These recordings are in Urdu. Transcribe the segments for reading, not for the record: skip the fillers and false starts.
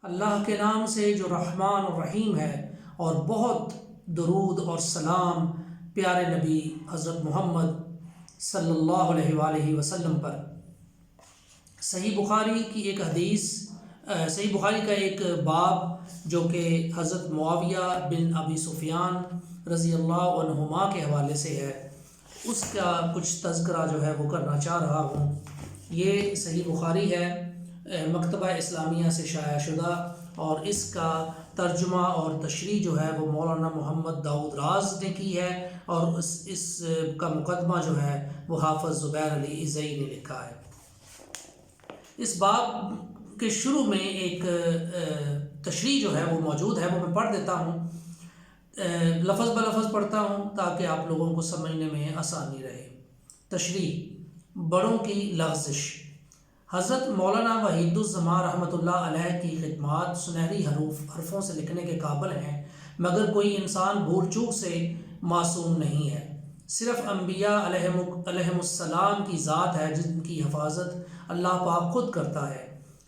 اللہ کے نام سے جو رحمان اور رحیم ہے، اور بہت درود اور سلام پیارے نبی حضرت محمد صلی اللہ علیہ وآلہ وسلم پر۔ صحیح بخاری کی ایک حدیث، صحیح بخاری کا ایک باب جو کہ حضرت معاویہ بن ابی سفیان رضی اللہ عنہما کے حوالے سے ہے، اس کا کچھ تذکرہ جو ہے وہ کرنا چاہ رہا ہوں۔ یہ صحیح بخاری ہے، مکتبہ اسلامیہ سے شائع شدہ، اور اس کا ترجمہ اور تشریح جو ہے وہ مولانا محمد داؤد راز نے کی ہے، اور اس کا مقدمہ جو ہے وہ حافظ زبیر علی عزئی نے لکھا ہے۔ اس باب کے شروع میں ایک تشریح جو ہے وہ موجود ہے، وہ میں پڑھ دیتا ہوں، لفظ بلفظ پڑھتا ہوں تاکہ آپ لوگوں کو سمجھنے میں آسانی رہے۔ تشریح: بڑوں کی لغزش۔ حضرت مولانا وحید الزمان رحمۃ اللہ علیہ کی خدمات سنہری حرفوں سے لکھنے کے قابل ہیں، مگر کوئی انسان بھول چوک سے معصوم نہیں ہے۔ صرف انبیاء علیہم السلام کی ذات ہے جن کی حفاظت اللہ پاک خود کرتا ہے۔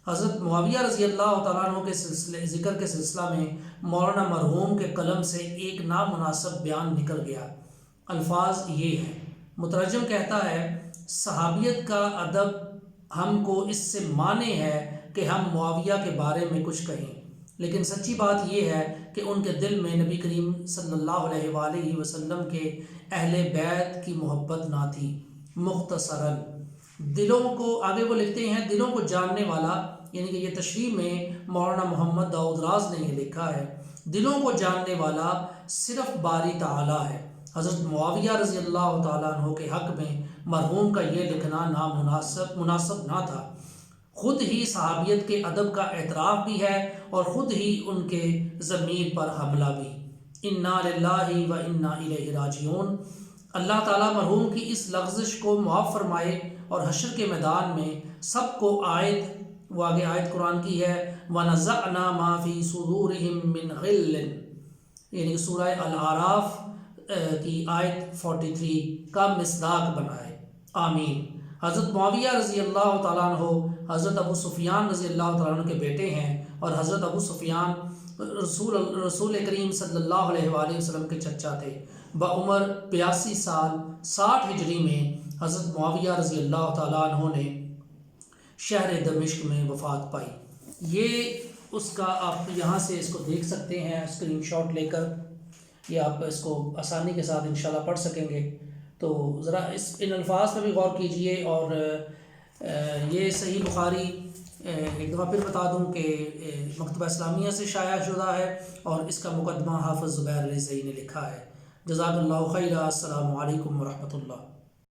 حضرت معاویہ رضی اللہ تعالیٰ عنہ کے ذکر کے سلسلہ میں مولانا مرحوم کے قلم سے ایک نامناسب بیان نکل گیا۔ الفاظ یہ ہیں، مترجم کہتا ہے، صحابیت کا ادب ہم کو اس سے مانع ہے کہ ہم معاویہ کے بارے میں کچھ کہیں، لیکن سچی بات یہ ہے کہ ان کے دل میں نبی کریم صلی اللہ علیہ وآلہ وسلم کے اہل بیت کی محبت نہ تھی۔ مختصراً دلوں کو، آگے وہ لکھتے ہیں، دلوں کو جاننے والا، یعنی کہ یہ تشریح میں مولانا محمد داؤد راز نے یہ لکھا ہے، دلوں کو جاننے والا صرف باری تعالیٰ ہے۔ حضرت معاویہ رضی اللہ تعالیٰ عنہ کے حق میں مرحوم کا یہ لکھنا مناسب نہ تھا۔ خود ہی صحابیت کے ادب کا اعتراف بھی ہے اور خود ہی ان کے ضمیر پر حملہ بھی۔ انا للہ و انا الیہ راجعون۔ اللہ تعالیٰ مرحوم کی اس لغزش کو معاف فرمائے اور حشر کے میدان میں سب کو وہ آگے آیت قرآن کی ہے، وَنَزَعْنَا مَا فِي صُدُورِهِم مِّنْ غِلٍّ، یعنی کہ سورہ الاعراف کی آیت 43 کا مصداق بنائے، آمین۔ حضرت معاویہ رضی اللہ تعالیٰ عنہ حضرت ابو سفیان رضی اللہ تعالیٰ عنہ کے بیٹے ہیں، اور حضرت ابو سفیان رسول کریم صلی اللہ علیہ وآلہ وسلم کے چچا تھے۔ بعمر 82 سال 60 ہجری میں حضرت معاویہ رضی اللہ تعالیٰ عنہ نے شہر دمشق میں وفات پائی۔ یہ اس کا آپ یہاں سے اس کو دیکھ سکتے ہیں، اسکرین شاٹ لے کر، یہ آپ اس کو آسانی کے ساتھ انشاءاللہ پڑھ سکیں گے۔ تو ذرا ان الفاظ پر بھی غور کیجئے، اور یہ صحیح بخاری ایک دفعہ پھر بتا دوں کہ مکتبہ اسلامیہ سے شائع شدہ ہے، اور اس کا مقدمہ حافظ زبیر علی عزئی نے لکھا ہے۔ جزاک اللہ خیرہ۔ السلام علیکم ورحمۃ اللہ۔